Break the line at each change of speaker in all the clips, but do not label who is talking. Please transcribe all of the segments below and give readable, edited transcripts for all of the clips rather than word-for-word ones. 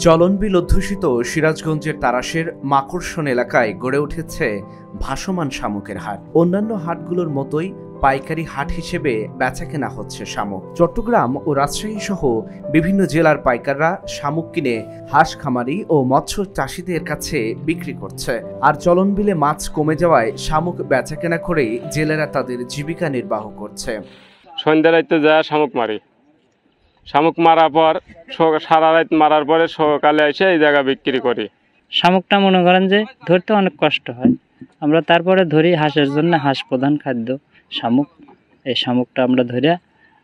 চলনবিল অধ্যুষিত সিরাজগঞ্জের তারাশের মাকড়সন এলাকায় গড়ে উঠেছে ভাসমান শামুকের হাট। অন্যান্য হাটগুলোর মতোই পাইকারি হাট হিসেবে বেচাকেনা হচ্ছে শামুক। চট্টগ্রাম ও রাজশাহী সহ বিভিন্ন জেলার পাইকাররা শামুক কিনে হাঁস খামারি ও মৎস্য চাষিদের কাছে বিক্রি করছে। আর চলনবিলে মাছ কমে যাওয়ায় শামুক বেচাকেনা করেই জেলেরা তাদের জীবিকা নির্বাহ করছে।
সন্ধ্যা রাইতে যা শামুক মারি, শামুক মারার পর সারা রাত মারার পরে সকালে এসে এই জায়গা বিক্রি করি।
শামুকটা মনে করেন যে ধরতে অনেক কষ্ট হয়, আমরা তারপরে ধরি হাঁসের জন্য। হাঁস প্রধান খাদ্য শামুক। এই শামুকটা আমরা ধরে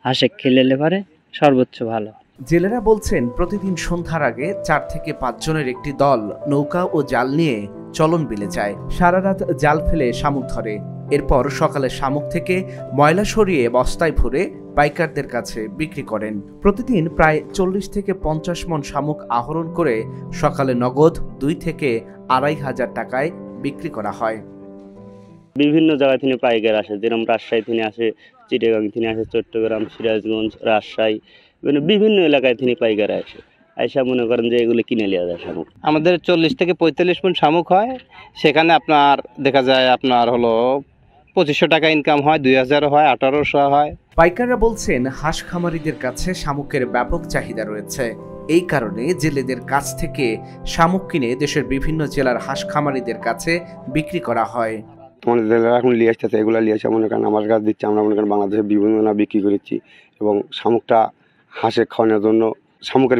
হাঁসে খেলে পারে সর্বোচ্চ ভালো।
জেলেরা বলছেন প্রতিদিন সন্ধ্যার আগে 4 থেকে 5 জনের একটি দল নৌকা ও জাল নিয়ে চলনবিলে যায়। সারা রাত জাল ফেলে শামুক ধরে। এরপর সকালে শামুক থেকে ময়লা সরিয়ে বস্তায় ভরে পাইকারদের কাছে বিক্রি করেন। প্রতিদিন প্রায় 40 থেকে 50 মণ শামুক আহরণ করে সকালে নগদ 2 থেকে 2,500 টাকায় বিক্রি করা হয়।
বিভিন্ন জায়গা থেকে পাইকার আসে, যেরকম রাজশাহী থেকে আসে, চিটাগাং থেকে আসে, চট্টগ্রাম, সিরাজগঞ্জ, রাজশাহী, বিভিন্ন এলাকায় থেকে পাইকার আসে। আইসা মনে করেন যে এগুলো কিনে নেওয়া যায় শামুক।
আমাদের 40 থেকে 45 মণ শামুক হয়, সেখানে আপনার দেখা যায় আপনার হলো 2500 টাকা ইনকাম হয়, 2000 হয়, 1800 হয়।
পাইকাররা বলছেন হাঁস খামারিদের কাছে শামুকের ব্যাপক চাহিদা রয়েছে। এই কারণে জেলেদের কাছ থেকে শামুক কিনে দেশের বিভিন্ন জেলার হাঁস খামারিদের কাছে বিক্রি করা হয়।
আমাদের জেলারা এখন লিয়ে আসতেছে, এগুলো লিয়ে আসে মনে করেন আমার কাছে দিচ্ছে। আমরা মনে করেন বাংলাদেশে বিভিন্ন বিক্রি করেছি এবং শামুকটা হাঁসে খাওয়ানোর জন্য শামুকের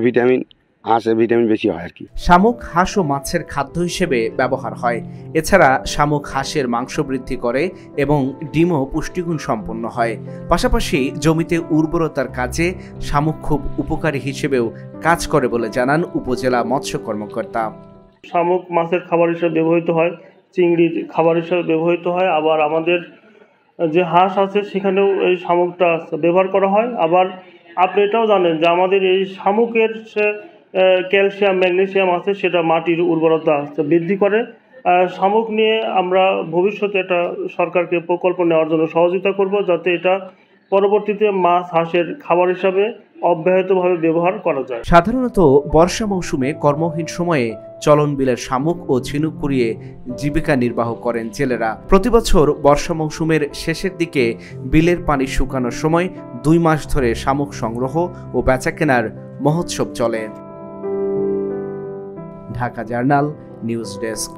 হাঁসের ভিটামিন বেশি হয় আর কি।
শামুক হাঁস ও মাছের খাদ্য হিসেবে ব্যবহার হয়। এছাড়া শামুক হাঁসের মাংস বৃদ্ধি করে এবং ডিমও পুষ্টিগুণ সম্পন্ন হয়। পাশাপাশি জমিতে উর্বরতার কাজে শামুক খুব উপকারী হিসেবেও কাজ করে বলে জানান উপজেলা মৎস্য কর্মকর্তা।
শামুক মাছের খাবার হিসেবে ব্যবহৃত হয়, চিংড়ির খাবার হিসেবে ব্যবহৃত হয়। আবার আমাদের যে হাঁস আছে সেখানেও এই শামুকটা ব্যবহার করা হয়। আবার আপনি এটাও জানেন যে আমাদের এই শামুকের ক্যালসিয়াম, ম্যাগনেসিয়াম আছে, সেটা মাটির উর্বরতা বৃদ্ধি করে। শামুক নিয়ে আমরা ভবিষ্যতে একটা সরকারকে প্রকল্প নেওয়ার জন্য সহযোগিতা করব, যাতে এটা পরবর্তীতে মাছ হাঁসের খাবার হিসাবে অব্যাহতভাবে ব্যবহার করা যায়।
সাধারণত বর্ষা মৌসুমে কর্মহীন সময়ে চলনবিলের শামুক ও ঝিনুক কুড়িয়ে জীবিকা নির্বাহ করেন জেলেরা। প্রতিবছর বর্ষা মৌসুমের শেষের দিকে বিলের পানি শুকানোর সময় 2 মাস ধরে শামুক সংগ্রহ ও বেচাকেনার মহোৎসব চলে। Dhaka journal news desk.